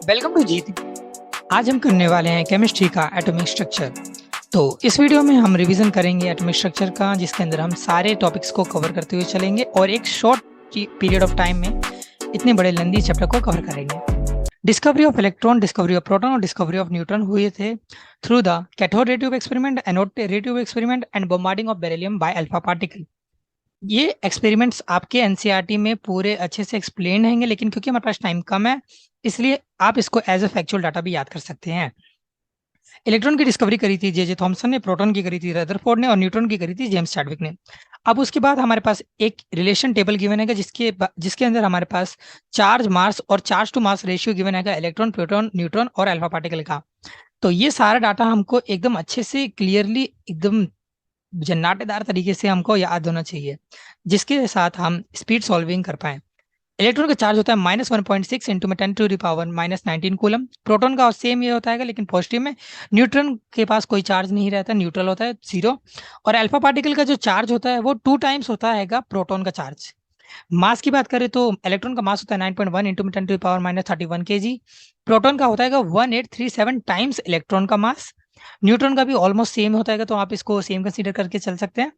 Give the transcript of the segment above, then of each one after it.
Welcome to जीत। आज हम करने वाले हैं केमिस्ट्री का एटॉमिक स्ट्रक्चर। तो इस वीडियो में हम रिवीजन करेंगे एटॉमिक स्ट्रक्चर का, जिसके अंदर हम सारे टॉपिक्स को कवर करते हुए चलेंगे और एक शॉर्ट पीरियड ऑफ टाइम में इतने बड़े लेंदी चैप्टर को कवर करेंगे। Discovery of electron, discovery of proton और डिस्कवरी ऑफ न्यूट्रॉन हुए थे through the cathode ray tube experiment, anode ray tube experiment and bombarding of beryllium by alpha particle. ये experiments आपके एनसीईआरटी में पूरे अच्छे से एक्सप्लेन रहेंगे, लेकिन क्योंकि हमारे पास टाइम कम है इसलिए आप इसको एज अ फैक्चुअल डाटा भी याद कर सकते हैं। इलेक्ट्रॉन की डिस्कवरी करी थी जे थॉमसन ने, प्रोटॉन की करी थी रदरफोर्ड ने और न्यूट्रॉन की करी थी जेम्स चैडविक ने। अब उसके बाद हमारे पास एक रिलेशन टेबल गिवन है जिसके अंदर हमारे पास चार्ज मास और charge to mass ratio given है इलेक्ट्रॉन, प्रोटॉन, न्यूट्रॉन और अल्फा पार्टिकल का। तो ये सारा डाटा हमको एकदम अच्छे से क्लियरली एकदम जन्नाटेदार तरीके से हमको याद होना चाहिए, जिसके साथ हम स्पीड सॉल्विंग कर पाए। इलेक्ट्रॉन का चार्ज होता है -1.6 इंटू में 10⁻⁻⁻19 कूलम। प्रोटॉन का सेम ये होता है लेकिन पॉजिटिव में। न्यूट्रॉन के पास कोई चार्ज नहीं रहता, न्यूट्रल होता है, 0। और अल्फा पार्टिकल का जो चार्ज होता है वो 2 टाइम्स होता है प्रोटॉन का चार्ज। मास की बात करें तो इलेक्ट्रॉन का मास होता है 9.1 इंटू में 10⁻31 kg। प्रोटॉन का होता है 1837 टाइम्स इलेक्ट्रॉन का मास। न्यूट्रॉन का भी ऑलमोस्ट सेम होता है, तो आप इसको सेम कंसीडर करके चल सकते हैं।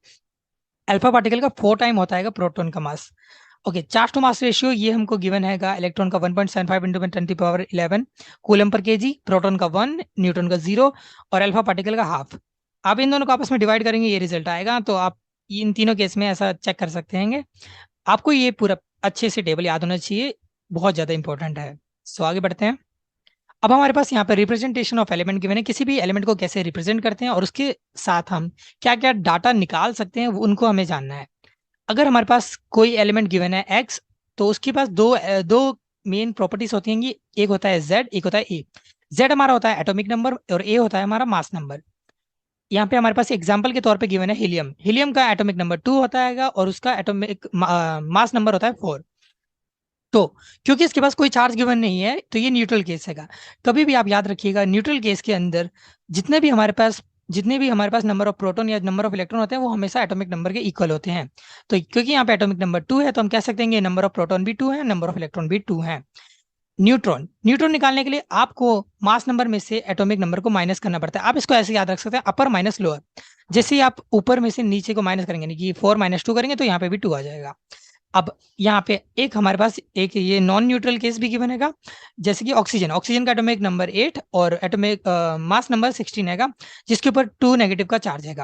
अल्फा पार्टिकल का 4 टाइम होता है प्रोटॉन का mass. Okay, charge to mass ratio ये हमको गिवन है इलेक्ट्रॉन का 1.75 इंटू में 10⁻11 कूलम पर केजी, प्रोटॉन का 1, न्यूट्रॉन का 0 और अल्फा पार्टिकल का हाफ। आप इन दोनों को आपस में डिवाइड करेंगे, ये रिजल्ट आएगा। तो आप इन तीनों केस में ऐसा चेक कर सकते हैं। आपको ये पूरा अच्छे से टेबल याद होना चाहिए, बहुत ज़्यादा इंपॉर्टेंट है। सो आगे बढ़ते हैं। अब हमारे पास यहाँ पर रिप्रेजेंटेशन ऑफ एलिमेंट गिवन है, किसी भी एलिमेंट को कैसे रिप्रेजेंट करते हैं और उसके साथ हम क्या क्या डाटा निकाल सकते हैं उनको हमें जानना है। अगर हमारे पास कोई एलिमेंट गिवन है एक्स, तो उसके पास दो मेन प्रॉपर्टीज होती हैं। एक होता है जेड, एक होता है ए। जेड हमारा होता है एटॉमिक नंबर और ए होता है हमारा मास नंबर। यहाँ पे हमारे पास एग्जांपल के तौर पे गिवन है हीलियम। हीलियम का एटॉमिक नंबर 2 होता है और उसका एटॉमिक मास नंबर होता है 4। तो क्योंकि इसके पास कोई चार्ज गिवन नहीं है तो ये न्यूट्रल केस है। कभी भी आप याद रखिएगा, न्यूट्रल केस के अंदर जितने भी हमारे पास नंबर ऑफ प्रोटॉन या नंबर ऑफ इलेक्ट्रॉन होते हैं वो हमेशा एटॉमिक नंबर के इक्वल होते हैं। तो क्योंकि यहाँ पे एटॉमिक नंबर 2 है तो हम कह सकते हैं नंबर ऑफ प्रोटॉन भी 2 है, नंबर ऑफ इलेक्ट्रॉन भी 2 है। न्यूट्रॉन न्यूट्रॉन निकालने के लिए आपको मास नंबर में से एटॉमिक नंबर को माइनस करना पड़ता है। आप इसको ऐसे याद रख सकते हैं, अपर माइनस लोअर। जैसे ही आप ऊपर में से नीचे को माइनस करेंगे, यानी कि 4 - 2 करेंगे तो यहाँ पे भी 2 आ जाएगा। अब यहाँ पे एक हमारे पास एक ये नॉन न्यूट्रल केस भी गिवन है, जैसे कि ऑक्सीजन। ऑक्सीजन का एटॉमिक नंबर 8 और एटॉमिक मास नंबर 16 है, जिसके ऊपर 2 नेगेटिव का चार्ज है।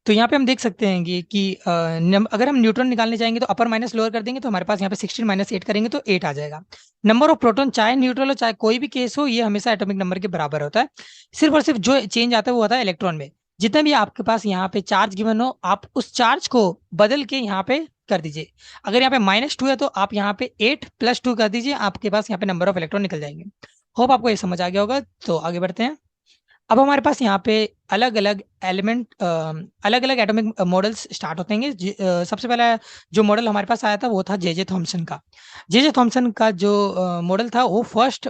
तो यहाँ पे हम देख सकते हैं कि अगर हम न्यूट्रॉन निकालने जाएंगे तो अपर माइनस लोअर कर देंगे तो हमारे पास यहाँ पे 16 - 8 करेंगे तो 8 आ जाएगा। नंबर ऑफ प्रोटॉन चाहे न्यूट्रल हो चाहे कोई भी केस हो, ये हमेशा एटॉमिक नंबर के बराबर होता है। सिर्फ और सिर्फ जो चेंज आता है वो होता है इलेक्ट्रॉन में। जितना भी आपके पास यहाँ पे चार्ज गिवन हो, आप उस चार्ज को बदल के यहाँ पे कर दीजिए। अगर यहाँ पे -2 है तो आप यहाँ पे 8 + 2 कर दीजिए, आपके पास यहाँ पे नंबर ऑफ इलेक्ट्रॉन निकल जाएंगे। होप आपको ये समझ आ गया होगा। तो आगे बढ़ते हैं। अब हमारे पास यहाँ पे अलग अलग एलिमेंट, अलग अलग एटॉमिक मॉडल्स स्टार्ट होते हैं। सबसे पहला जो मॉडल हमारे पास आया था वो था जे थॉमसन का। जे थॉमसन का जो मॉडल था वो फर्स्ट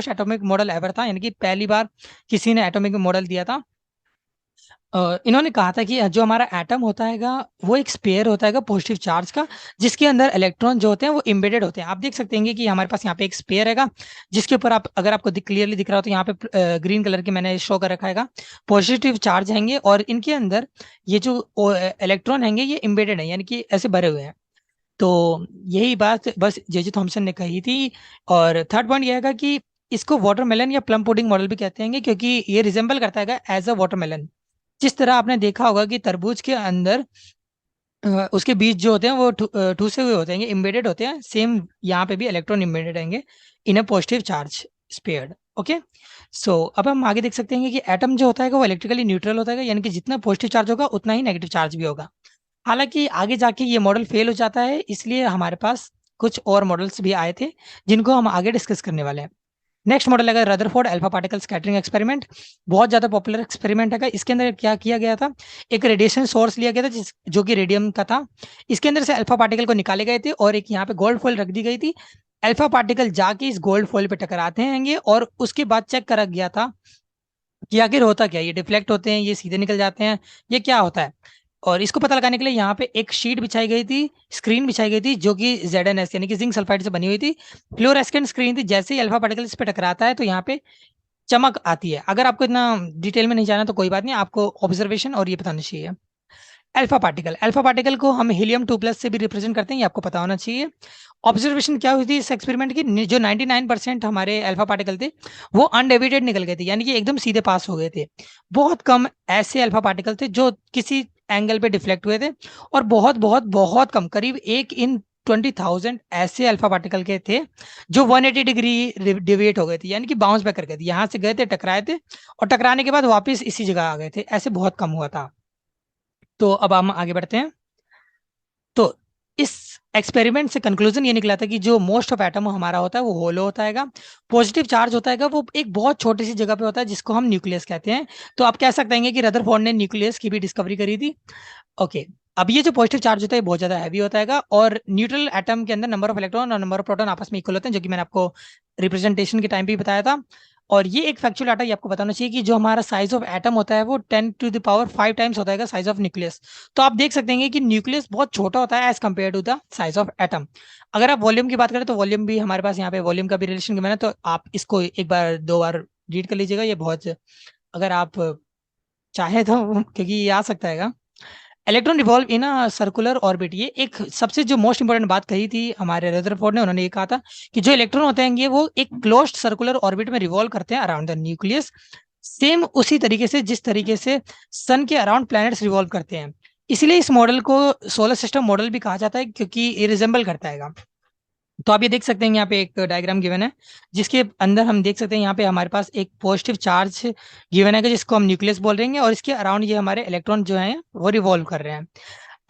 एटॉमिक मॉडल एवर था, यानी कि पहली बार किसी ने एटॉमिक मॉडल दिया था। इन्होंने कहा था कि जो हमारा एटम होता है वो एक स्पेयर होता है पॉजिटिव चार्ज का, जिसके अंदर इलेक्ट्रॉन जो होते हैं वो एम्बेडेड होते हैं। आप देख सकते हैं कि हमारे पास यहाँ पे एक स्पेयर है, जिसके ऊपर अगर आपको क्लियरली दिख रहा हो तो यहाँ पे ग्रीन कलर की मैंने शो कर रखा है पॉजिटिव चार्ज हैंगे, और इनके अंदर ये जो इलेक्ट्रॉन हैंगे ये एम्बेडेड है, यानी कि ऐसे भरे हुए हैं। तो यही बात बस जे थॉमसन ने कही थी। और थर्ड पॉइंट यह है कि इसको वाटरमेलन या प्लम पुडिंग मॉडल भी कहते हैं, क्योंकि ये रिजेंबल करता है एज अ वाटरमेलन। जिस तरह आपने देखा होगा कि तरबूज के अंदर उसके बीज जो होते हैं वो ठूसे हुए होते हैं, एम्बेडेड होते हैं। सेम यहाँ पे भी इलेक्ट्रॉन एम्बेडेड रहेंगे in a positive charge sphere. Okay, so अब हम आगे देख सकते हैं कि एटम जो होता है वो इलेक्ट्रिकली न्यूट्रल होता है, यानी कि जितना पॉजिटिव चार्ज होगा उतना ही नेगेटिव चार्ज भी होगा। हालांकि आगे जाके ये मॉडल फेल हो जाता है, इसलिए हमारे पास कुछ और मॉडल्स भी आए थे जिनको हम आगे डिस्कस करने वाले हैं। नेक्स्ट मॉडल है Rutherford alpha particle scattering experiment. बहुत ज्यादा पॉपुलर एक्सपेरिमेंट है। इसके अंदर क्या किया गया था, एक रेडिएशन सोर्स लिया गया था जो कि रेडियम का था। इसके अंदर से अल्फा पार्टिकल को निकाले गए थे और एक यहाँ पे गोल्ड फॉइल रख दी गई थी। अल्फा पार्टिकल जाके इस गोल्ड फॉइल पे टकराते हैं और उसके बाद चेक करा गया था कि आखिर होता क्या, ये डिफ्लेक्ट होते हैं, ये सीधे निकल जाते हैं, ये क्या होता है। और इसको पता लगाने के लिए यहाँ पे एक शीट बिछाई गई थी, स्क्रीन बिछाई गई थी, जो कि ZnS यानी कि जिंक सल्फाइड से बनी हुई थी। फ्लोरेस्केंट स्क्रीन थी, जैसे ही अल्फा पार्टिकल इस पे टकराता है तो यहाँ पे चमक आती है। अगर आपको इतना डिटेल में नहीं जाना तो कोई बात नहीं, आपको ऑब्जर्वेशन और ये बताना चाहिए। अल्फा पार्टिकल को हम हीलियम 2+ से भी रिप्रेजेंट करते हैं, ये आपको पता होना चाहिए। ऑब्जर्वेशन क्या हुई थी इस एक्सपेरिमेंट की, जो 99% हमारे अल्फा पार्टिकल थे वो अनडेविएटेड निकल गए थे, यानी कि एकदम सीधे पास हो गए थे। बहुत कम ऐसे अल्फा पार्टिकल थे जो किसी एंगल पे डिफ्लेक्ट हुए थे, और बहुत बहुत बहुत कम, करीब 1 in 20,000 ऐसे अल्फा पार्टिकल के थे जो 180 डिग्री डिविएट हो गए थे, यानी कि बाउंस बैक कर गए थे, यहाँ से गए थे, टकराए थे, और टकराने के बाद वापस इसी जगह आ गए थे। ऐसे बहुत कम हुआ था। तो अब हम आगे बढ़ते हैं। तो इस एक्सपेरिमेंट से कंक्लूजन ये निकला था कि जो मोस्ट ऑफ एटम हमारा होता है वो होलो होता है। पॉजिटिव चार्ज होता है वो एक बहुत छोटी सी जगह पे होता है जिसको हम न्यूक्लियस कहते हैं। तो आप कह सकते हैं कि रदरफोर्ड ने न्यूक्लियस की भी डिस्कवरी करी थी। ओके। अब ये जो पॉजिटिव चार्ज होता है बहुत ज्यादा हैवी होता है, और न्यूट्रल एटम के अंदर नंबर ऑफ इलेक्ट्रॉन और नंबर ऑफ प्रोटॉन आपस में इक्वल होते हैं, जो कि मैंने आपको रिप्रेजेंटेशन के टाइम पे भी बताया था। और ये एक फैक्चुअल डाटा ये आपको बताना चाहिए कि जो हमारा साइज ऑफ एटम होता है वो 10⁵ टाइम्स होता है साइज ऑफ न्यूक्लियस। तो आप देख सकते हैं कि न्यूक्लियस बहुत छोटा होता है as compare to the size of atom. अगर आप वॉल्यूम की बात करें तो वॉल्यूम भी हमारे पास यहाँ पे वॉल्यूम का भी रिलेशन गिवन है, तो आप इसको एक बार दो बार रीड कर लीजिएगा, ये बहुत, अगर आप चाहे तो क्योंकि ये आ सकता है। Electron revolve in a circular orbit, ये एक सबसे जो मोस्ट इंपोर्टेंट बात कही थी हमारे रदरफोर्ड ने। उन्होंने ये कहा था कि जो इलेक्ट्रॉन होते हैं ये वो एक क्लोज्ड सर्कुलर ऑर्बिट में रिवॉल्व करते हैं अराउंड द न्यूक्लियस, सेम उसी तरीके से जिस तरीके से सन के अराउंड प्लैनेट्स रिवॉल्व करते हैं। इसीलिए इस मॉडल को सोलर सिस्टम मॉडल भी कहा जाता है, क्योंकि ये रिजेंबल करता है। तो आप ये देख सकते हैं यहाँ पे एक डायग्राम गिवन है, जिसके अंदर हम देख सकते हैं यहाँ पे हमारे पास एक पॉजिटिव चार्ज गिवन है जिसको हम न्यूक्लियस बोल रहे हैं, और इसके अराउंड ये हमारे इलेक्ट्रॉन जो हैं वो रिवॉल्व कर रहे हैं।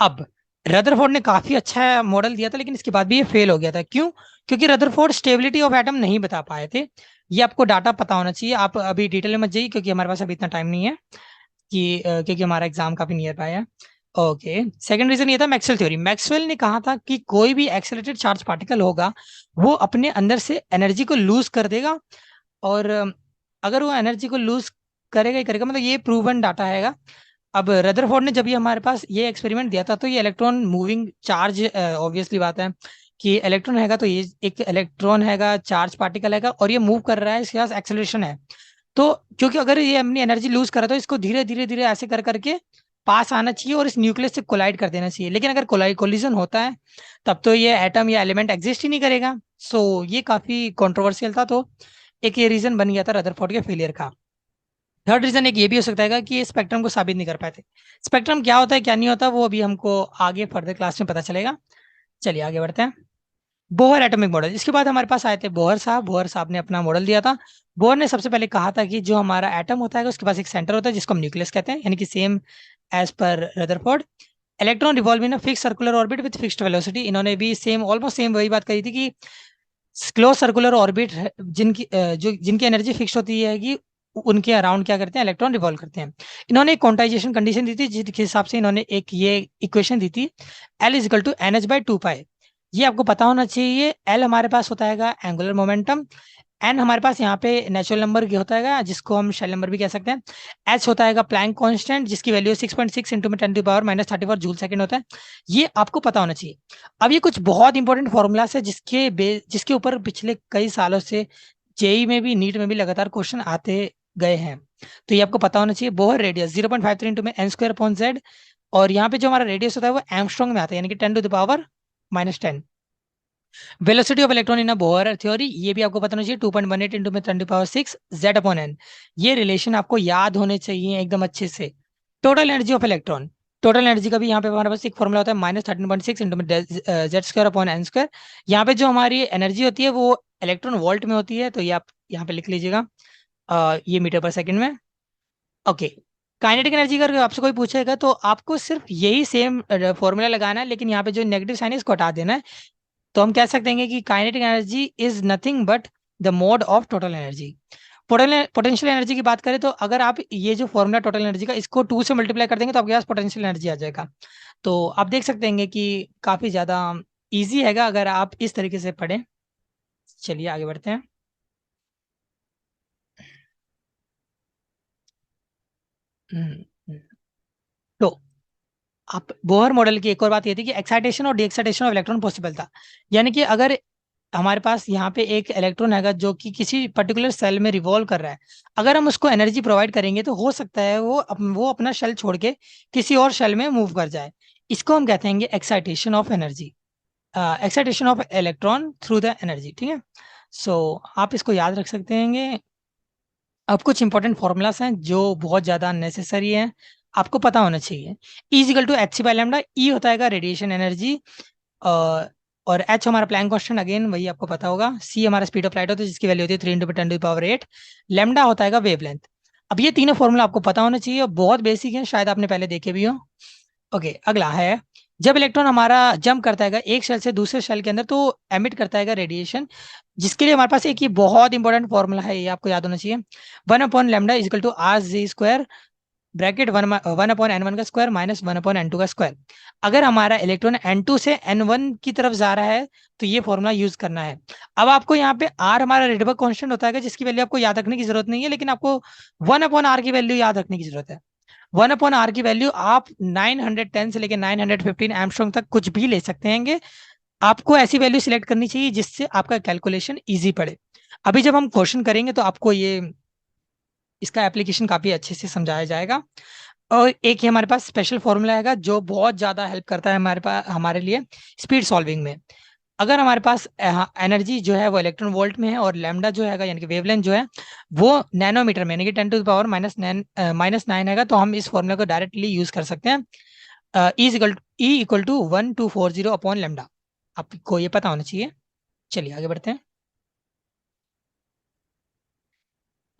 अब रदरफोर्ड ने काफी अच्छा मॉडल दिया था, लेकिन इसके बाद भी ये फेल हो गया था। क्यों? क्योंकि रदरफोर्ड स्टेबिलिटी ऑफ एटम नहीं बता पाए थे। ये आपको डाटा पता होना चाहिए। आप अभी डिटेल में मत जाइए, क्योंकि हमारे पास अभी इतना टाइम नहीं है कि क्योंकि हमारा एग्जाम काफी नियर बाय है। ओके। सेकंड रीजन ये था मैक्सवेल थ्योरी। मैक्सवेल ने कहा था कि कोई भी एक्सेलरेटेड चार्ज पार्टिकल होगा वो अपने अंदर से एनर्जी को लूज कर देगा, और अगर वो एनर्जी को लूज करेगा ही करेगा, मतलब ये प्रूवन डाटा है। अब रदरफोर्ड ने जब ये हमारे पास ये एक्सपेरिमेंट दिया था तो ये इलेक्ट्रॉन मूविंग चार्ज, ऑब्वियसली बात है कि इलेक्ट्रॉन हैगा तो ये एक इलेक्ट्रॉन हैगा, चार्ज पार्टिकल हैगा, और ये मूव कर रहा है, इसके पास एक्सेलरेशन है। तो क्योंकि अगर ये अपनी एनर्जी लूज कर रहा है तो इसको धीरे धीरे धीरे ऐसे कर करके पास आना चाहिए और इस न्यूक्लियस से कोलाइड कर देना चाहिए। लेकिन अगर कोलिजन होता है तब तो ये एटम या एलिमेंट एग्जिस्ट ही नहीं करेगा। सो ये काफी कंट्रोवर्शियल था, तो एक ये रीजन बन गया था रदरफोर्ड के फेलियर का। थर्ड रीजन एक ये भी हो सकता है कि ये स्पेक्ट्रम को साबित नहीं कर पाए थे। स्पेक्ट्रम क्या होता है क्या नहीं होता वो अभी हमको आगे फर्दर क्लास में पता चलेगा। चलिए आगे बढ़ते हैं। बोहर एटॉमिक मॉडल, इसके बाद हमारे पास आए थे बोहर साहब ने अपना मॉडल दिया था। बोहर ने सबसे पहले कहा था कि जो हमारा एटम होता है उसके पास एक सेंटर होता है जिसको हम न्यूक्लियस कहते हैं, यानी कि सेम एज पर Rutherford. Electron revolve in fix circular orbit with fixed velocity, इन्होंने भी सेम ऑलमोस्ट सेम वही बात कही थी कि क्लोज सर्कुलर ऑर्बिट जिनकी एनर्जी फिक्स होती है कि उनके अराउंड क्या करते हैं, इलेक्ट्रॉन रिवॉल्व करते हैं। इन्होंने एक क्वांटाइजेशन कंडीशन दी थी जिसके हिसाब से इन्होंने एक ये इक्वेशन दी थी, L = NH/2π। ये आपको पता होना चाहिए। L हमारे पास होता है एंगुलर मोमेंटम, एन हमारे पास यहाँ पे नेचुरल नंबर होता है जिसको हम शेल नंबर भी कह सकते हैं, एच होता है प्लैंक कांस्टेंट जिसकी वैल्यू 6.6 इंटू में 10⁻⁻34 जूल सेकंड होता है। ये आपको पता होना चाहिए। अब ये कुछ बहुत इंपॉर्टेंट फॉर्मूलास है जिसके ऊपर पिछले कई सालों से जेई में भी, नीट में भी लगातार क्वेश्चन आते गए हैं। तो ये आपको पता होना चाहिए। बोहर रेडियस 0.53 इंटू में n² z, और यहाँ पे जो हमारा रेडियस होता है वो एंगस्ट्रॉन्ग में आता है, यानी कि 10⁻⁻10। Velocity of electron in a Bohr theory, ये भी आपको पता होना चाहिए 2.18 इंटू में 10⁻6 Z/n। ये रिलेशन आपको याद होने चाहिए एकदम अच्छे से। Total energy of electron, total energy का भी यहाँ पे हमारे पास एक फॉर्मूला होता है -13.6 इंटू में Z² अपॉन n²। यहाँ पे जो हमारी एनर्जी होती है वो इलेक्ट्रॉन वोल्ट में होती है, तो ये आप यहाँ पे लिख लीजिएगा, ये मीटर पर सेकंड में। ओके। काइनेटिक एनर्जी का अगर आपसे कोई पूछेगा तो आपको सिर्फ यही सेम फॉर्मूला लगाना है, लेकिन यहाँ पे जो नेगेटिव साइन है इसको हटा देना है। तो हम कह सकते हैं कि kinetic energy is nothing but the mode of total energy. Potential energy की बात करें तो अगर आप ये जो फॉर्मूला टोटल एनर्जी का इसको 2 से मल्टीप्लाई कर देंगे तो आपके पास पोटेंशियल एनर्जी आ जाएगा। तो आप देख सकते हैं कि काफी ज्यादा इजी हैगा अगर आप इस तरीके से पढ़ें। चलिए आगे बढ़ते हैं। हम्म, हम्म। तो आप बोहर मॉडल की एक और बात ये थी कि एक्साइटेशन और D excitation of electron possible था। यानी कि अगर हमारे पास यहाँ पे एक इलेक्ट्रॉन हैगा जो कि किसी पर्टिकुलर सेल में रिवॉल्व कर रहा है, अगर हम उसको एनर्जी प्रोवाइड करेंगे तो हो सकता है वो अपना शेल छोड़ के किसी और शेल में मूव कर जाए। इसको हम कहते हैं excitation of energy, excitation of electron through the energy. ठीक है, सो आप इसको याद रख सकते हैं। अब कुछ इंपॉर्टेंट फॉर्मूलास हैं जो बहुत ज़्यादा नेसेसरी हैं, आपको पता होना चाहिए। E is equal to H C by lambda, E होता है रेडिएशन एनर्जी, और एच हमारा प्लैंक कांस्टेंट, अगेन वही आपको पता होगा। सी हमारा स्पीड ऑफ लाइट होता है जिसकी वैल्यू होती है 3 × 10⁸। लेमडा होता है वेवलेंथ। अब ये तीनों फॉर्मूला आपको पता होना चाहिए, बहुत बेसिक है, शायद आपने पहले देखे भी हो। ओके, अगला है, जब इलेक्ट्रॉन हमारा जंप करता है एक शेल से दूसरे शेल के अंदर तो एमिट करता है रेडिएशन, जिसके लिए हमारे पास एक ये बहुत इंपॉर्टेंट फॉर्मूला है, ये आपको याद होना चाहिए। 1/λ is equal to R Z square, bracket 1/n1 का स्क्वायर माइनस 1/n2 का स्क्वायर। अगर हमारा इलेक्ट्रॉन n2 से n1 की तरफ जा रहा है तो ये फॉर्मूला यूज करना है। अब आपको यहाँ पे r हमारा रेडबर्ग कांस्टेंट होता है जिसकी वैल्यू आपको याद रखने की जरूरत नहीं है, लेकिन आपको 1/r की वैल्यू याद रखने की जरूरत है। 1/r की वैल्यू आप 910 से लेकर 915 एमस्ट्रॉन्ग तक कुछ भी ले सकते हैं। आपको ऐसी वैल्यू सिलेक्ट करनी चाहिए जिससे आपका कैलकुलेशन इजी पड़े। अभी जब हम क्वेश्चन करेंगे तो आपको ये इसका एप्लीकेशन काफी अच्छे से समझाया जाएगा। और एक ही हमारे पास स्पेशल फॉर्मूला है जो बहुत ज्यादा हेल्प करता है हमारे लिए स्पीड सॉल्विंग में। अगर हमारे पास एनर्जी जो है वो इलेक्ट्रॉन वोल्ट में है और लैम्डा जो है यानी कि वेवलेंथ जो है वो नैनोमीटर में यानी कि 10⁻⁻⁹ है, तो हम इस फॉर्मूला को डायरेक्टली यूज कर सकते हैं। E equal to 1240/λ। आपको ये पता होना चाहिए। चलिए आगे बढ़ते हैं।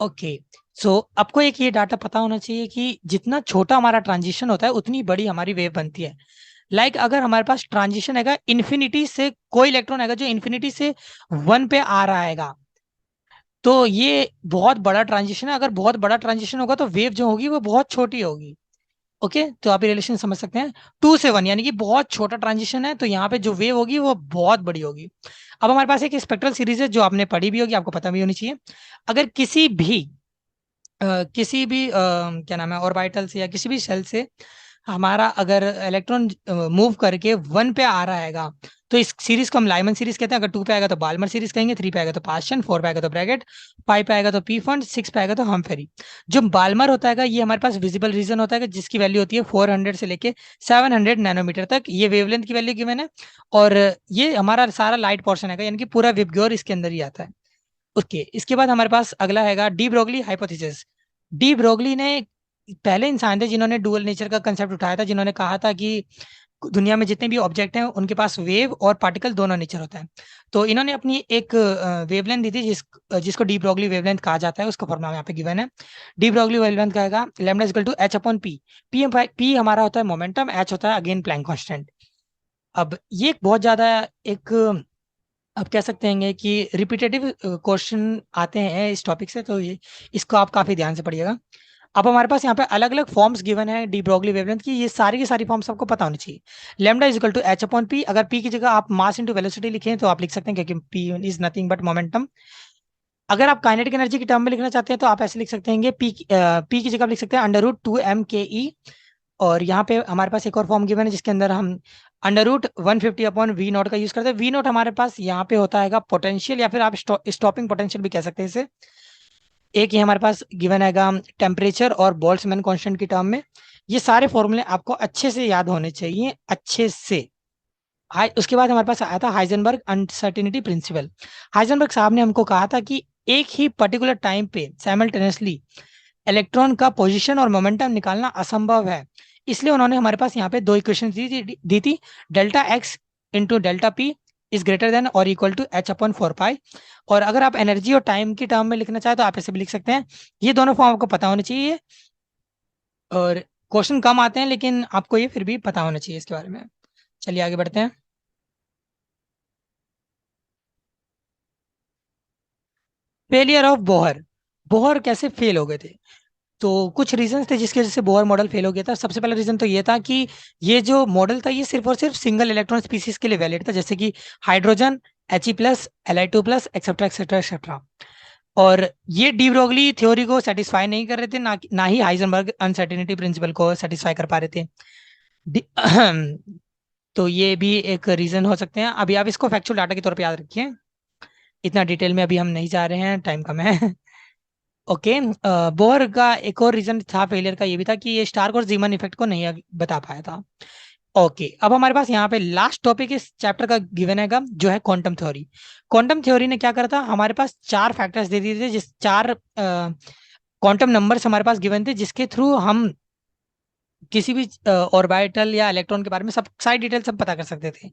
ओके, सो आपको एक ये डाटा पता होना चाहिए कि जितना छोटा हमारा ट्रांजिशन होता है उतनी बड़ी हमारी वेव बनती है। अगर हमारे पास ट्रांजिशन है इन्फिनिटी से, कोई इलेक्ट्रॉन है जो इन्फिनिटी से 1 पे आ रहा है, तो ये बहुत बड़ा ट्रांजिशन है। अगर बहुत बड़ा ट्रांजिशन होगा तो वेव जो होगी वो बहुत छोटी होगी। ओके, तो आप ये रिलेशन समझ सकते हैं। 2 से 1 यानी कि बहुत छोटा ट्रांजिशन है, तो यहाँ पे जो वेव होगी वो बहुत बड़ी होगी। अब हमारे पास एक स्पेक्ट्रल सीरीज है जो आपने पढ़ी भी होगी, आपको पता भी होनी चाहिए। अगर किसी भी क्या नाम है ऑर्बिटल से या किसी भी सेल से हमारा अगर इलेक्ट्रॉन मूव करके 1 पे आ रहा है, तो इस सीरीज को हम लाइमन सीरीज कहते हैं। अगर 2 पे आएगा तो बाल्मर सीरीज कहेंगे, 3 पे आएगा तो पास्चन, 4 पे आएगा तो ब्रैकेट, 5 पे आएगा तो पी फंड, 6 पे आएगा तो हमफेरी। जो बाल्मर होता है ये हमारे पास विजिबल रीजन होता है जिसकी वैल्यू होती है 400 से लेके 700 नैनोमीटर तक। ये वेवलेंथ की वैल्यू गिवन है, और ये हमारा सारा लाइट पोर्शन है यानी कि पूरा विबग्योर इसके अंदर ही आता है। ओके, इसके बाद हमारे पास अगला है de Broglie hypothesis. De Broglie ने पहले इंसान थे जिन्होंने डुअल नेचर का कंसेप्ट उठाया था, जिन्होंने कहा था कि दुनिया में जितने भी ऑब्जेक्ट हैं उनके पास वेव और पार्टिकल दोनों नेचर होता है। तो इन्होंने अपनी एक वेवलेंथ दी थी जिसको डी ब्रोगली वेवलेंथ कहा जाता है। उसका फॉर्मूला यहाँ पे गिवन है। डी ब्रोगली वेवलेंथ कहेगा lambda equal to h upon p. P हमारा होता है मोमेंटम, एच होता है अगेन प्लैंक कांस्टेंट। अब ये एक बहुत ज्यादा एक अब कह सकते हैं कि रिपीटेटिव क्वेश्चन आते हैं इस टॉपिक से, तो ये इसको आप काफी ध्यान से पढ़िएगा। अब हमारे पास यहाँ पे अलग अलग फॉर्म्स गिवन है डी ब्रोगली वेवलेंथ की, ये सारी की सारी फॉर्म्स आपको पता होनी चाहिए। Lambda is equal to h upon p. अगर पी की जगह आप मास इंटू वेलोसिटी लिखें तो आप लिख सकते हैं, क्योंकि P is nothing but momentum. अगर आप काइनेटिक एनर्जी की टर्म में लिखना चाहते हैं तो आप ऐसे लिख सकते हैं, पी की जगह आप लिख सकते हैं √2m ke। और यहाँ पे हमारे पास एक और फॉर्म गिवन है जिसके अंदर हम √150/V0 का यूज करते हैं। V0 हमारे पास यहाँ पे होता है पोटेंशियल, या फिर आप स्टॉपिंग पोटेंशियल भी कह सकते हैं इसे। एक ही हमारे पास गिवन है टेम्परेचर और बोल्ट्जमैन कांस्टेंट की टर्म में। ये सारे फॉर्मूले आपको अच्छे से याद होने चाहिए, अच्छे से। उसके बाद हमारे पास आया था हाइजेनबर्ग अनसर्टेनिटी प्रिंसिपल। हाइजेनबर्ग साहब ने हमको कहा था कि एक ही पर्टिकुलर टाइम पे साइमल्टेनियसली इलेक्ट्रॉन का पोजीशन और मोमेंटम निकालना असंभव है। इसलिए उन्होंने हमारे पास यहाँ पे दो इक्वेशन दी थी, delta x into delta P is greater than और इक्वल टू एच अपॉन 4 पाई। और अगर आप एनर्जी और टाइम की टर्म में लिखना चाहे तो आप ऐसे भी लिख सकते हैं। ये दोनों फॉर्म आपको पता होने चाहिए, और क्वेश्चन कम आते हैं लेकिन आपको ये फिर भी पता होना चाहिए इसके बारे में। चलिए आगे बढ़ते हैं। Failure of Bohr. बोहर कैसे फेल हो गए थे? तो कुछ रीजंस थे जिसकी वजह से बोहर मॉडल फेल हो गया था। सबसे पहला रीजन तो ये था कि ये जो मॉडल था ये सिर्फ और सिर्फ सिंगल इलेक्ट्रॉन स्पीसीज के लिए वैलिड था, जैसे कि hydrogen, He+, Li2+, etcetera etcetera etcetera. और ये डी ब्रोगली थ्योरी को सेटिस्फाई नहीं कर रहे थे, ना ही हाइजेनबर्ग अनसर्टेनिटी प्रिंसिपल को सेटिस्फाई कर पा रहे थे। डी- तो ये भी एक रीजन हो सकते हैं। अभी आप इसको फैक्चुअल डाटा के तौर पे याद रखिए, इतना डिटेल में अभी हम नहीं जा रहे हैं, टाइम कम है। ओके। बोर का एक और रीजन था फेलियर का, ये भी था कि ये स्टार्क और जीमन इफेक्ट को नहीं बता पाया था। ओके, अब हमारे पास यहाँ पे लास्ट टॉपिक इस चैप्टर का गिवन है जो है क्वांटम थ्योरी। क्वांटम थ्योरी ने क्या करा था, हमारे पास चार फैक्टर्स दे दिए थे, जिस चार क्वांटम नंबर्स हमारे पास गिवन थे, जिसके थ्रू हम किसी भी ऑर्बिटल या इलेक्ट्रॉन के बारे में सब सारी डिटेल सब पता कर सकते थे।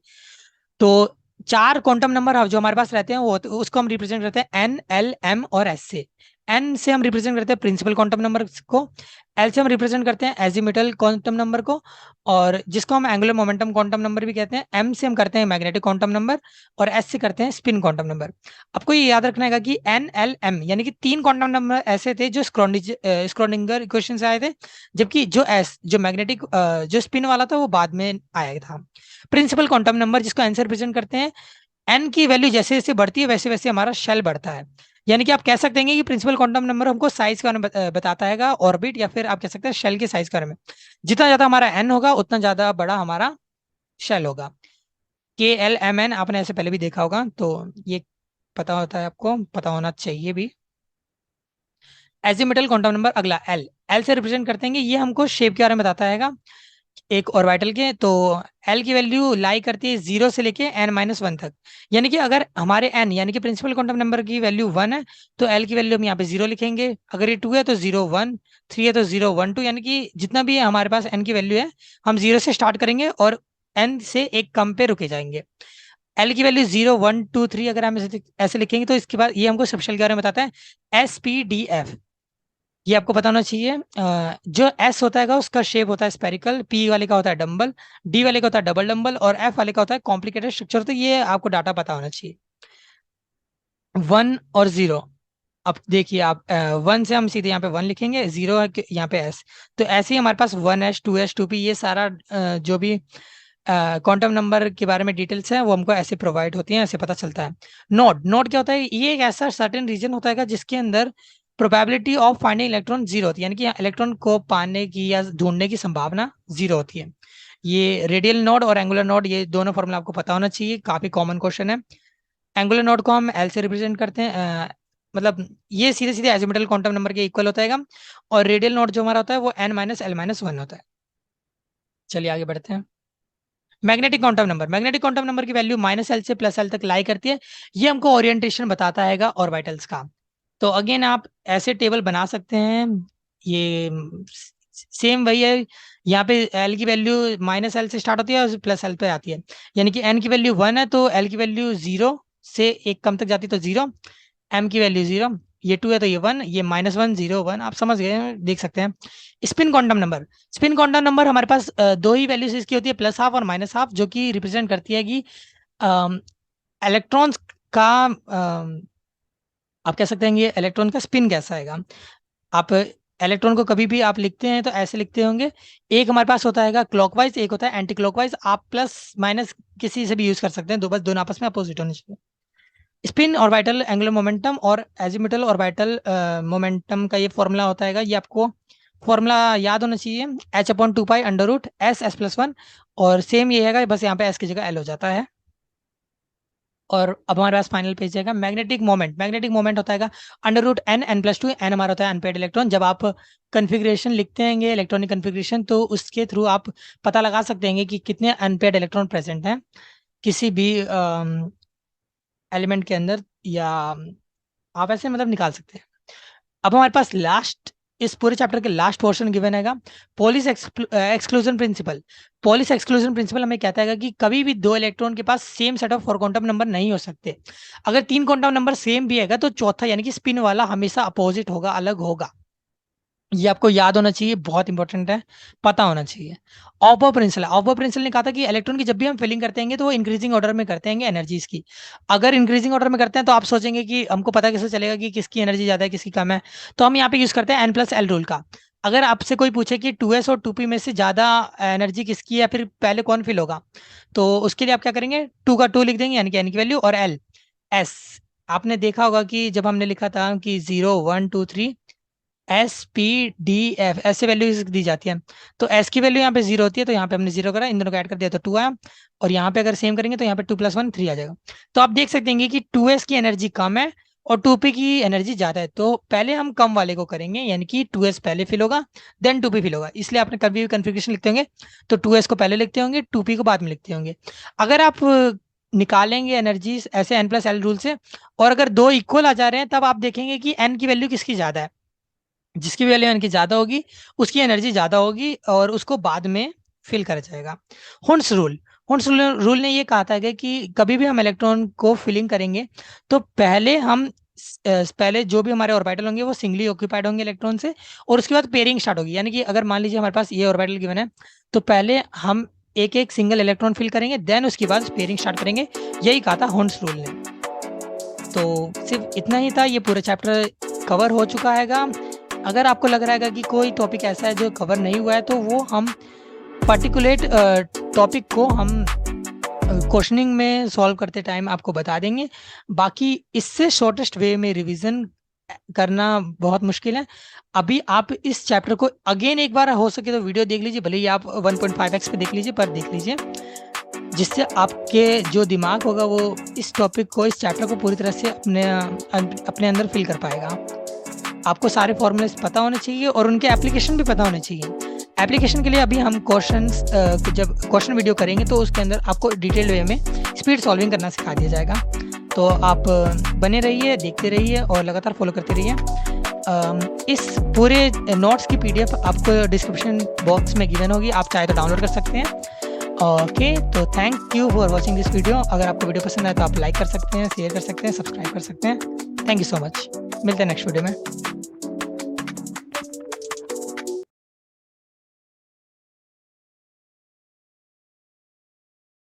तो चार क्वांटम नंबर जो हमारे पास रहते हैं वो उसको हम रिप्रेजेंट करते हैं एन, एल, एम और एस से। एन से हम रिप्रेजेंट करते हैं प्रिंसिपल क्वांटम नंबर को, एल से हम रिप्रेजेंट करते हैं एजीमुथल क्वांटम नंबर को, और जिसको हम एंगुलर मोमेंटम क्वांटम नंबर भी कहते हैं। एम से हम करते हैं मैग्नेटिक क्वांटम नंबर, और एस से करते हैं स्पिन क्वांटम नंबर। आपको ये याद रखना है कि एन, एल, एम यानी कि तीन क्वांटम नंबर ऐसे थे जो स्क्रोडिंगर इक्वेशन से आए थे, जबकि जो एस जो मैग्नेटिक जो स्पिन वाला था वो बाद में आया था। प्रिंसिपल क्वांटम नंबर जिसको एन से रिप्रेजेंट करते हैं, एन की वैल्यू जैसे जैसे बढ़ती है वैसे वैसे हमारा शेल बढ़ता है। यानी कि आप कह सकते हैं कि प्रिंसिपल क्वांटम नंबर हमको साइज के बारे में बताता है ऑर्बिट, या फिर आप कह सकते हैं शेल के साइज के बारे में। जितना ज्यादा हमारा एन होगा उतना ज्यादा बड़ा हमारा शेल होगा। के एल एम एन आपने ऐसे पहले भी देखा होगा, तो ये पता होता है, आपको पता होना चाहिए भी। एजीमुथल क्वांटम नंबर अगला एल, एल से रिप्रेजेंट करते हैं, ये हमको शेप के बारे में बताता है एक ऑर्बिटल के। तो एल की वैल्यू लाई करती है 0 से लेके n-1 तक। यानी कि अगर हमारे n यानी कि प्रिंसिपल क्वांटम नंबर की वैल्यू 1 है, तो एल की वैल्यू हम यहाँ पे 0 लिखेंगे। अगर ये 2 है तो 0 1, 3 है तो 0 1 2, यानी कि जितना भी हमारे पास n की वैल्यू है हम 0 से स्टार्ट करेंगे और n से एक कम पे रुके जाएंगे। एल की वैल्यू 0 1 2 3 अगर हम ऐसे लिखेंगे, तो इसके बाद ये हमको सबशेल के बारे में बताता है SPDF। ये आपको पता होना चाहिए। जो एस होता है उसका शेप होता है स्पेरिकल, पी वाले का होता है डंबल, डी वाले का होता है डबल डंबल, और एफ वाले का होता है कॉम्प्लिकेटेड स्ट्रक्चर। तो ये आपको डाटा पता होना चाहिए। 1 और 0, अब देखिए आप 1 से हम सीधे यहाँ पे 1 लिखेंगे, 0 है यहाँ पे एस। तो ऐसे ही हमारे पास 1s 2s 2p ये सारा जो भी क्वांटम नंबर के बारे में डिटेल्स है वो हमको ऐसे प्रोवाइड होती हैं, ऐसे पता चलता है। नोड, नोड क्या होता है, ये एक ऐसा सर्टेन रीजन होता है जिसके अंदर प्रोबेबिलिटी ऑफ फाइंडिंग इलेक्ट्रॉन 0 होती है, यानी कि इलेक्ट्रॉन को पाने की या ढूंढने की संभावना 0 होती है। ये रेडियल नोड और एंगुलर नोड, ये दोनों फॉर्मूला आपको पता होना चाहिए, काफी कॉमन क्वेश्चन है। एंगुलर नोड को हम एल से रिप्रेजेंट करते हैं, मतलब ये सीधे सीधे एजिमुथल क्वांटम नंबर के इक्वल होता है। और रेडियल नोड जो हमारा होता है वो n-l-1 होता है। चलिए आगे बढ़ते हैं। Magnetic quantum number, magnetic quantum number की वैल्यू -l से +l तक लाई करती है। ये हमको ओरिएंटेशन बताता है ऑर्बिटल्स का। तो अगेन आप ऐसे टेबल बना सकते हैं, ये सेम वही है। यहाँ पे एल की वैल्यू -l से स्टार्ट होती है और +l पे आती है। यानी कि एन की वैल्यू 1 है तो एल की वैल्यू 0 से एक कम तक जाती है तो 0, एम की वैल्यू 0, ये 2 है तो ये 1, ये -1 0 1, आप समझ गए हैं, देख सकते हैं। Spin quantum number, spin quantum number हमारे पास दो ही वैल्यूज इसकी होती है, +12 और -12, जो कि रिप्रेजेंट करती है कि इलेक्ट्रॉन्स का आप कह सकते हैं ये इलेक्ट्रॉन का स्पिन कैसा आएगा। आप इलेक्ट्रॉन को कभी भी आप लिखते हैं तो ऐसे लिखते होंगे, एक हमारे पास होता है क्लॉकवाइज, एक होता है एंटी क्लॉकवाइज। आप प्लस माइनस किसी से भी यूज कर सकते हैं, दो बस दोनों आपस में अपोजिट होने चाहिए। स्पिन ऑर्बिटल एंगुलर मोमेंटम और एजिमुथल ऑर्बिटल मोमेंटम का ये फॉर्मूला होता है, ये आपको फॉर्मूला याद होना चाहिए, h/2π√s(s+1), और सेम ये है, बस यहाँ पे s की जगह l हो जाता है। और अब हमारे पास फाइनल पेज जाएगा मैग्नेटिक मोमेंट, मैग्नेटिक मोमेंट होता है (n+2), n हमारा होता है अनपेड इलेक्ट्रॉन। जब आप कन्फिग्रेशन लिखते हैं इलेक्ट्रॉनिक कन्फिग्रेशन, तो उसके थ्रू आप पता लगा सकते हैं कि कितने अनपेड इलेक्ट्रॉन प्रेजेंट हैं किसी भी एलिमेंट के अंदर, या आप ऐसे मतलब निकाल सकते हैं। अब हमारे पास लास्ट, इस पूरे चैप्टर के लास्ट पोर्शन गिवन हैगा Pauli's exclusion principle. Pauli's exclusion principle हमें कहता है कि कभी भी दो इलेक्ट्रॉन के पास same set of 4 quantum number नहीं हो सकते। अगर 3 क्वांटम नंबर सेम भी है तो चौथा यानी कि स्पिन वाला हमेशा अपोजिट होगा, अलग होगा। ये आपको याद होना चाहिए, बहुत इंपॉर्टेंट है, पता होना चाहिए। ऑपर प्रिंसिपल, ऑपर प्रिंसिपल ने कहा था कि इलेक्ट्रॉन की जब भी हम फिलिंग करते हैं तो वो इंक्रीजिंग ऑर्डर में करते हैं एनर्जीज की। अगर इंक्रीजिंग ऑर्डर में करते हैं तो आप सोचेंगे कि हमको पता कैसे चलेगा कि किसकी एनर्जी ज्यादा है किसकी कम है। तो हम यहाँ पे यूज करते हैं n+l रूल का। अगर आपसे कोई पूछे कि 2s और 2p में से ज्यादा एनर्जी किसकी है, फिर पहले कौन फिल होगा, तो उसके लिए आप क्या करेंगे, 2 का 2 लिख देंगे यानी कि n की वैल्यू, और l s। आपने देखा होगा कि जब हमने लिखा था कि 0 1 2 3 एस पी डी एफ ऐसे वैल्यू दी जाती है। तो एस की वैल्यू यहाँ पे 0 होती है, तो यहाँ पे हमने 0 करा, इन दोनों को ऐड कर दिया तो 2 आया। और यहाँ पे अगर सेम करेंगे तो यहाँ पे 2 + 1 3 आ जाएगा। तो आप देख सकते हैं कि 2s की एनर्जी कम है और 2p की एनर्जी ज्यादा है। तो पहले हम कम वाले को करेंगे, यानी कि 2s पहले फिल होगा देन 2p फिल होगा। इसलिए आपने कभी भी कन्फिग्रेशन लिखते होंगे तो 2s को पहले लिखते होंगे, 2p को बाद में लिखते होंगे। अगर आप निकालेंगे एनर्जी ऐसे n+l रूल से, और अगर दो इक्वल आ जा रहे हैं, तब आप देखेंगे कि n की वैल्यू किसकी ज्यादा है। जिसकी वैल्यू n की ज्यादा होगी उसकी एनर्जी ज्यादा होगी और उसको बाद में फिल करा जाएगा। हुंस रूल, रूल ने ये कहा था कि कभी भी हम इलेक्ट्रॉन को फिलिंग करेंगे तो पहले जो भी हमारे ऑर्बिटल होंगे वो सिंगली ऑक्यूपाइड होंगे इलेक्ट्रॉन से, और उसके बाद पेयरिंग स्टार्ट होगी। यानी कि अगर मान लीजिए हमारे पास ये ऑर्बिटल गिवन है, तो पहले हम एक एक सिंगल इलेक्ट्रॉन फिल करेंगे, देन उसके बाद पेयरिंग स्टार्ट करेंगे। यही कहा था हुंस रूल ने। तो सिर्फ इतना ही था, ये पूरा चैप्टर कवर हो चुका हैगा। अगर आपको लग रहा है कि कोई टॉपिक ऐसा है जो कवर नहीं हुआ है, तो वो हम पर्टिकुलेट टॉपिक को हम क्वेश्चनिंग में सॉल्व करते टाइम आपको बता देंगे। बाकी इससे शॉर्टेस्ट वे में रिवीजन करना बहुत मुश्किल है। अभी आप इस चैप्टर को अगेन एक बार हो सके तो वीडियो देख लीजिए, भले ही आप 1.5x पे देख लीजिए, पर देख लीजिए, जिससे आपके जो दिमाग होगा वो इस टॉपिक को, इस चैप्टर को पूरी तरह से अपने अंदर फिल कर पाएगा। आपको सारे फॉर्मूलेस पता होने चाहिए और उनके एप्लीकेशन भी पता होने चाहिए। एप्लीकेशन के लिए अभी हम जब क्वेश्चन वीडियो करेंगे तो उसके अंदर आपको डिटेल्ड वे में स्पीड सॉल्विंग करना सिखा दिया जाएगा। तो आप बने रहिए, देखते रहिए और लगातार फॉलो करते रहिए। इस पूरे नोट्स की PDF आपको डिस्क्रिप्शन बॉक्स में गिवन होगी, आप चाहे तो डाउनलोड कर सकते हैं। ओके, तो thank you for watching this video. अगर आपको वीडियो पसंद आए तो आप लाइक कर सकते हैं, शेयर कर सकते हैं, सब्सक्राइब कर सकते हैं। Thank you so much. मिलते हैं नेक्स्ट वीडियो में।